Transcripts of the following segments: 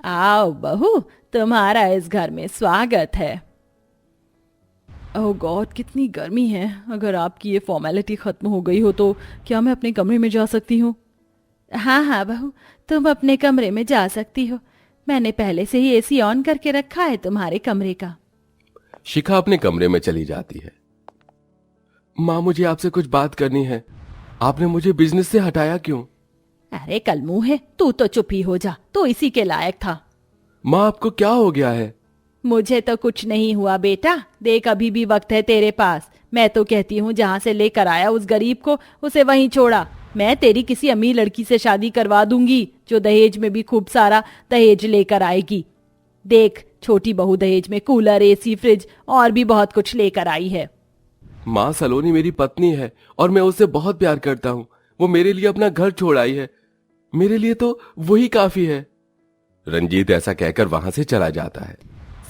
आओ बहू, तुम्हारा इस घर में स्वागत है। ओह गॉड, कितनी गर्मी है। अगर आपकी ये फॉर्मेलिटी खत्म हो गई हो तो क्या मैं अपने कमरे में जा सकती हूँ? हाँ हाँ बहू, तुम अपने कमरे में जा सकती हो। मैंने पहले से ही एसी ऑन करके रखा है तुम्हारे कमरे का। शिखा अपने कमरे में चली जाती है। माँ, मुझे आपसे कुछ बात करनी है। आपने मुझे बिजनेस से हटाया क्यों? अरे कल मुंह है, तू तो चुप ही हो जा, तू इसी के लायक था। माँ, आपको क्या हो गया है? मुझे तो कुछ नहीं हुआ बेटा, देख अभी भी वक्त है तेरे पास। मैं तो कहती हूँ जहाँ से लेकर आया उस गरीब को, उसे वहीं छोड़ा। मैं तेरी किसी अमीर लड़की से शादी करवा दूंगी जो दहेज में भी खूब सारा दहेज लेकर आएगी। देख, छोटी बहू दहेज में कूलर, एसी, फ्रिज और भी बहुत कुछ लेकर आई है। माँ, सलोनी मेरी पत्नी है और मैं उससे बहुत प्यार करता हूँ। वो मेरे लिए अपना घर छोड़ आई है। मेरे लिए तो वही काफी है। रंजीत ऐसा कहकर वहां से चला जाता है।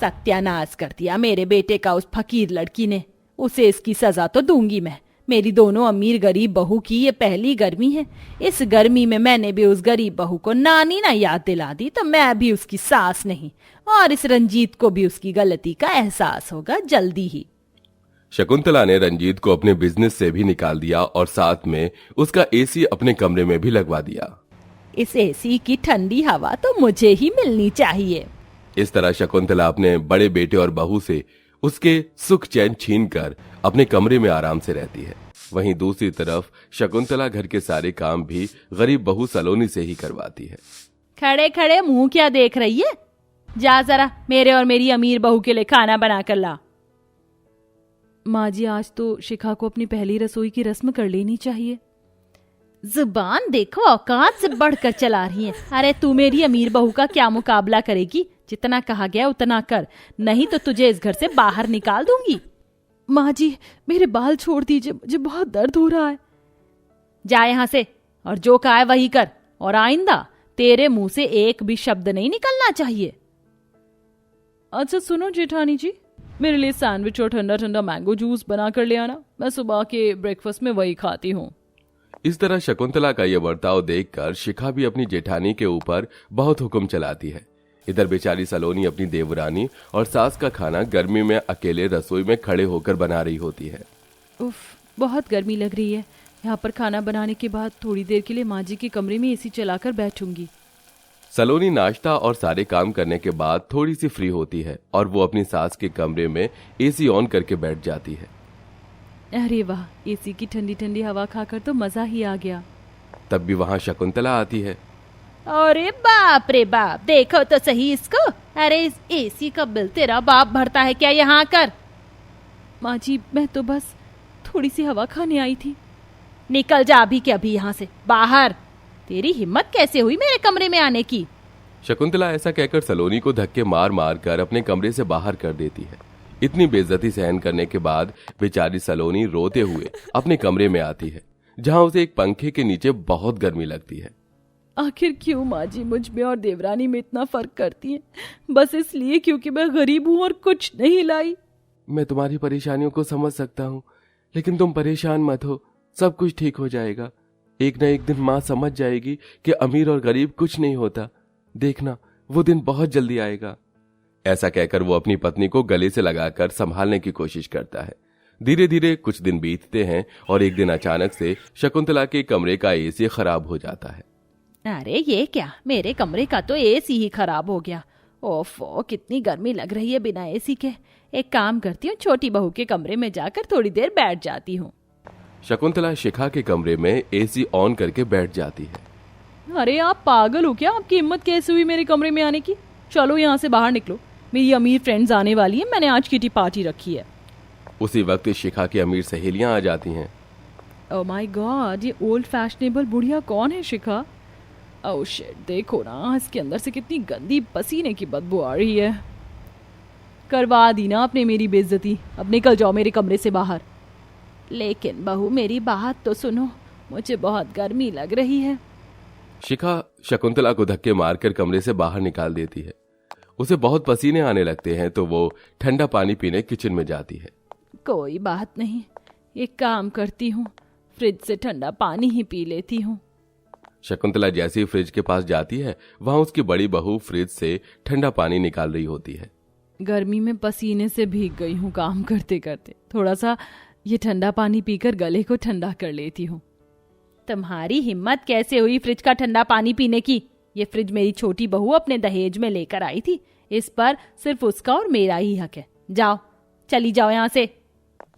सत्यानाश कर दिया मेरे बेटे का उस फकीर लड़की ने। उसे इसकी सजा तो दूंगी मैं। मेरी दोनों अमीर गरीब बहू की ये पहली गर्मी है। इस गर्मी में मैंने भी उस गरीब बहू को नानी ना याद दिला दी तो मैं भी उसकी सास नहीं। और इस रंजीत को भी उसकी गलती का एहसास होगा जल्दी ही। शकुंतला ने रंजीत को अपने बिजनेस से भी निकाल दिया और साथ में उसका एसी अपने कमरे में भी लगवा दिया। इस एसी की ठंडी हवा तो मुझे ही मिलनी चाहिए। इस तरह शकुंतला अपने बड़े बेटे और बहू से उसके सुख चैन छीनकर अपने कमरे में आराम से रहती है। वहीं दूसरी तरफ शकुंतला घर के सारे काम भी गरीब बहू सलोनी से ही करवाती है। खड़े खड़े मुंह क्या देख रही है? जा जरा मेरे और मेरी अमीर बहू के लिए खाना बना कर ला। माँ जी, आज तो शिखा को अपनी पहली रसोई की रस्म कर लेनी चाहिए। जुबान देखो, औकात से बढ़कर चला रही है। अरे तू मेरी अमीर बहू का क्या मुकाबला करेगी? जितना कहा गया उतना कर, नहीं तो तुझे इस घर से बाहर निकाल दूंगी। माँ जी, मेरे बाल छोड़ दीजिए, मुझे बहुत दर्द हो रहा है। जा यहाँ से और जो कहा है वही कर, और आइंदा तेरे मुंह से एक भी शब्द नहीं निकलना चाहिए। अच्छा सुनो जेठानी जी, मेरे लिए सैंडविच और ठंडा ठंडा मैंगो जूस बना कर ले आना। मैं सुबह के ब्रेकफास्ट में वही खाती हूँ। इस तरह शकुंतला का यह बर्ताव देखकर शिखा भी अपनी जेठानी के ऊपर बहुत हुक्म चलाती है। इधर बेचारी सलोनी अपनी देवरानी और सास का खाना गर्मी में अकेले रसोई में खड़े होकर बना रही होती है। उफ, बहुत गर्मी लग रही है। यहाँ पर खाना बनाने के बाद थोड़ी देर के लिए माँ जी के कमरे में एसी चलाकर बैठूंगी। सलोनी नाश्ता और सारे काम करने के बाद थोड़ी सी फ्री होती है और वो अपनी सास के कमरे में एसी ऑन करके बैठ जाती है। अरे वाह, एसी की ठंडी ठंडी हवा खाकर तो मजा ही आ गया। तब भी वहां शकुंतला आती है। अरे बाप रे बाप, देखो तो सही इसको। अरे इस एसी का बिल तेरा बाप भरता है क्या? यहाँ कर। माँ जी, मैं तो बस थोड़ी सी हवा खाने आई थी। निकल जा अभी के अभी यहाँ से बाहर। तेरी हिम्मत कैसे हुई मेरे कमरे में आने की? शकुंतला ऐसा कहकर सलोनी को धक्के मार मार कर अपने कमरे से बाहर कर देती है। इतनी बेइज्जती सहन करने के बाद बेचारी सलोनी रोते हुए अपने कमरे में आती है, जहां उसे एक पंखे के नीचे बहुत गर्मी लगती है। आखिर क्यों माँ जी मुझ में और देवरानी में इतना फर्क करती हैं? बस इसलिए क्योंकि मैं गरीब हूँ और कुछ नहीं लाई। मैं तुम्हारी परेशानियों को समझ सकता हूँ, लेकिन तुम परेशान मत हो, सब कुछ ठीक हो जाएगा। एक न एक दिन माँ समझ जाएगी कि अमीर और गरीब कुछ नहीं होता। देखना, वो दिन बहुत जल्दी आएगा। ऐसा कहकर वो अपनी पत्नी को गले से लगाकर संभालने की कोशिश करता है। धीरे धीरे कुछ दिन बीतते हैं और एक दिन अचानक से शकुंतला के कमरे का एसी खराब हो जाता है। अरे ये क्या, मेरे कमरे का तो एसी ही खराब हो गया। ओफो, कितनी गर्मी लग रही है बिना एसी के। एक काम करती हूँ, छोटी बहू के कमरे में जाकर थोड़ी देर बैठ जाती हूँ। शकुंतला शिखा के कमरे में एसी ऑन करके बैठ जाती है। अरे आप पागल हो क्या? आपकी हिम्मत कैसे हुई मेरे कमरे में आने की? चलो यहाँ से बाहर निकलो, मेरी अमीर फ्रेंड्स आने वाली है। मैंने आज किटी पार्टी रखी है। उसी वक्त शिखा की अमीर सहेलियां आ जाती हैं। ओह माय गॉड, ये ओल्ड फैशनेबल बुढ़िया कौन है शिखा? ओह शिट, देखो ना इसके अंदर से कितनी गंदी पसीने की बदबू आ रही है। करवा दी ना आपने मेरी बेइज्जती। अब निकल जाओ मेरे कमरे से बाहर। लेकिन बहू मेरी बात तो सुनो, मुझे बहुत गर्मी लग रही है। शिखा शकुंतला को धक्के मारकर कमरे से बाहर निकाल देती है। उसे बहुत पसीने आने लगते हैं तो वो ठंडा पानी पीने किचन में जाती है। कोई बात नहीं, एक काम करती हूँ, फ्रिज से ठंडा पानी ही पी लेती हूँ। शकुंतला जैसे ही फ्रिज के पास जाती है, वहां उसकी बड़ी बहू फ्रिज से ठंडा पानी निकाल रही होती है। गर्मी में पसीने से भीग गई हूँ काम करते करते, थोड़ा सा ये ठंडा पानी पीकर गले को ठंडा कर लेती हूँ। तुम्हारी हिम्मत कैसे हुई फ्रिज का ठंडा पानी पीने की? ये फ्रिज मेरी छोटी बहू अपने दहेज में लेकर आई थी, इस पर सिर्फ उसका और मेरा ही हक है। जाओ, चली जाओ यहाँ से।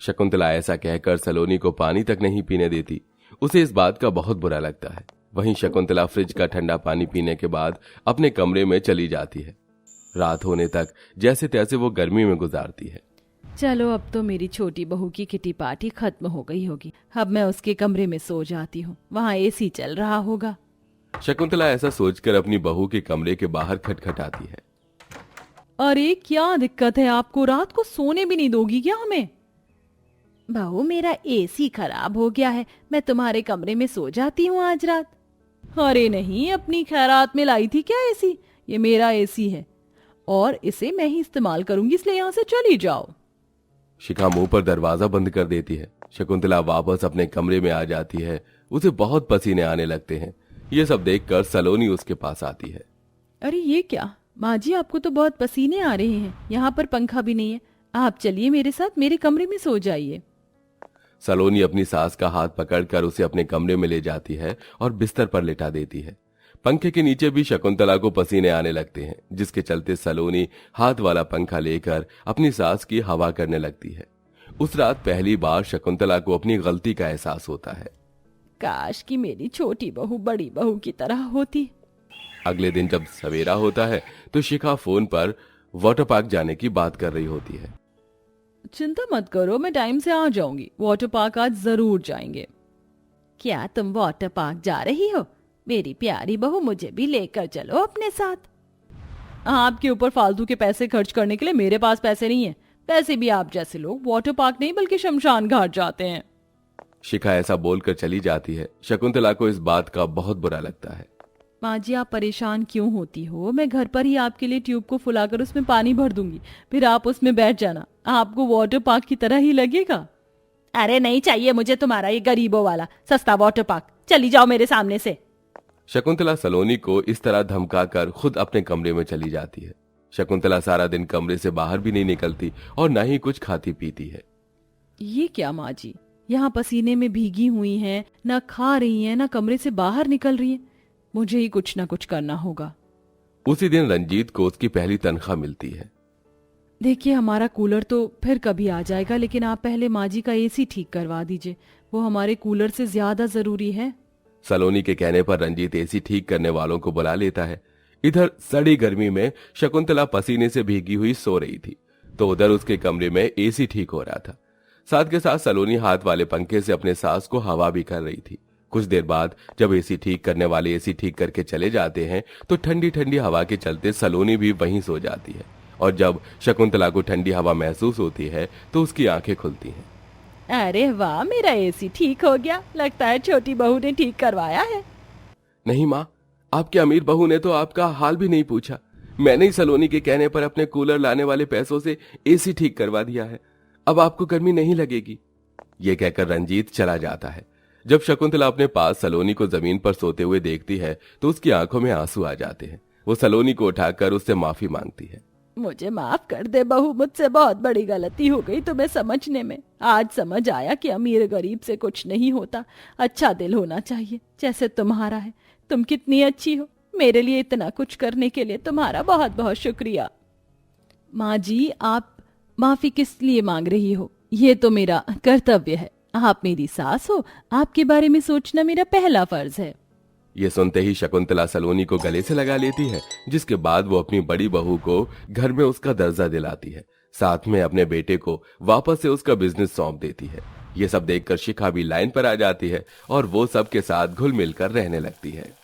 शकुंतला ऐसा कहकर सलोनी को पानी तक नहीं पीने देती। उसे इस बात का बहुत बुरा लगता है। वहीं शकुंतला फ्रिज का ठंडा पानी पीने के बाद अपने कमरे में चली जाती है। रात होने तक जैसे तैसे वो गर्मी में गुजारती है। चलो, अब तो मेरी छोटी बहू की किटी पार्टी खत्म हो गई होगी। अब मैं उसके कमरे में सो जाती हूँ, वहाँ एसी चल रहा होगा। शकुंतला ऐसा सोचकर अपनी बहू के कमरे के बाहर खटखटाती है। अरे क्या दिक्कत है आपको? रात को सोने भी नहीं दोगी क्या हमें? बहू, मेरा एसी खराब हो गया है, मैं तुम्हारे कमरे में सो जाती हूँ आज रात। अरे नहीं, अपनी खैरात में लाई थी क्या एसी? ये मेरा एसी है और इसे मैं ही इस्तेमाल करूंगी, इसलिए यहाँ से चली जाओ। शिखा मुंह पर दरवाजा बंद कर देती है। शकुंतला वापस अपने कमरे में आ जाती है। उसे बहुत पसीने आने लगते हैं। ये सब देखकर सलोनी उसके पास आती है। अरे ये क्या माँ जी, आपको तो बहुत पसीने आ रहे हैं, यहाँ पर पंखा भी नहीं है। आप चलिए मेरे साथ, मेरे कमरे में सो जाइए। सलोनी अपनी सास का हाथ पकड़कर उसे अपने कमरे में ले जाती है और बिस्तर पर लेटा देती है। पंखे के नीचे भी शकुंतला को पसीने आने लगते हैं, जिसके चलते सलोनी हाथ वाला पंखा लेकर अपनी सास की हवा करने लगती है। उस रात पहली बार शकुंतला को अपनी गलती का एहसास होता है। काश कि मेरी छोटी बहू बड़ी बहू की तरह होती। अगले दिन जब सवेरा होता है तो शिखा फोन पर वाटर पार्क जाने की बात कर रही होती है। चिंता मत करो, मैं टाइम से आ जाऊंगी। वाटर पार्क आज जरूर जाएंगे। क्या तुम वाटर पार्क जा रही हो? मेरी प्यारी बहू, मुझे भी लेकर चलो अपने साथ। आपके ऊपर फालतू के पैसे खर्च करने के लिए मेरे पास पैसे नहीं है। पैसे भी आप जैसे लोग वाटर पार्क नहीं बल्कि शमशान घाट जाते हैं। शिखा ऐसा बोलकर चली जाती है। शकुंतला को इस बात का बहुत बुरा लगता है। माँ जी, आप परेशान क्यों होती हो? मैं घर पर ही आपके लिए ट्यूब को फुलाकर उसमें पानी भर दूंगी, फिर आप उसमें बैठ जाना। आपको वाटर पार्क की तरह ही लगेगा। अरे नहीं चाहिए मुझे तुम्हारा ये गरीबों वाला सस्ता वाटर पार्क, चली जाओ मेरे सामने से। शकुंतला सलोनी को इस तरह धमकाकर खुद अपने कमरे में चली जाती है। शकुंतला सारा दिन कमरे से बाहर भी नहीं निकलती और न ही कुछ खाती पीती है। ये क्या माँ जी, यहाँ पसीने में भीगी हुई हैं, ना खा रही हैं, ना कमरे से बाहर निकल रही हैं। मुझे ही कुछ ना कुछ करना होगा। उसी दिन रंजीत को उसकी पहली तनख्वाह मिलती है। देखिए, हमारा कूलर तो फिर कभी आ जाएगा, लेकिन आप पहले माँ जी का एसी ठीक करवा दीजिए, वो हमारे कूलर से ज्यादा जरूरी है। सलोनी के कहने पर रंजीत एसी ठीक करने वालों को बुला लेता है। इधर सड़ी गर्मी में शकुंतला पसीने से भीगी हुई सो रही थी, तो उधर उसके कमरे में एसी ठीक हो रहा था। साथ के साथ सलोनी हाथ वाले पंखे से अपने सास को हवा भी कर रही थी। कुछ देर बाद जब एसी ठीक करने वाले एसी ठीक करके चले जाते हैं तो ठंडी ठंडी हवा के चलते सलोनी भी वहीं सो जाती है। और जब शकुंतला को ठंडी हवा महसूस होती है तो उसकी आंखें खुलती हैं। अरे वाह, मेरा एसी ठीक हो गया। लगता है छोटी बहू ने ठीक करवाया है। नहीं माँ, आपकी अमीर बहू ने तो आपका हाल भी नहीं पूछा। मैंने ही सलोनी के कहने पर अपने कूलर लाने वाले पैसों से एसी ठीक करवा दिया है। अब आपको गर्मी नहीं लगेगी। ये कहकर रंजीत चला जाता है। जब शकुंतला अपने पास सलोनी को जमीन पर सोते हुए देखती है तो उसकी आंखों में आंसू आ जाते हैं। वो सलोनी को उठाकर उससे माफी मांगती है। मुझे माफ कर दे बहू, मुझसे बहुत बड़ी गलती हो गई तुम्हें समझने में। आज समझ आया कि अमीर गरीब से कुछ नहीं होता, अच्छा दिल होना चाहिए जैसे तुम्हारा है। तुम कितनी अच्छी हो, मेरे लिए इतना कुछ करने के लिए तुम्हारा बहुत बहुत शुक्रिया। माँ जी, आप माफी किस लिए मांग रही हो? ये तो मेरा कर्तव्य है। आप मेरी सास हो, आपके बारे में सोचना मेरा पहला फर्ज है। ये सुनते ही शकुंतला सलोनी को गले से लगा लेती है, जिसके बाद वो अपनी बड़ी बहू को घर में उसका दर्जा दिलाती है। साथ में अपने बेटे को वापस से उसका बिजनेस सौंप देती है। ये सब देखकर शिखा भी लाइन पर आ जाती है और वो सबके साथ घुल मिलकर रहने लगती है।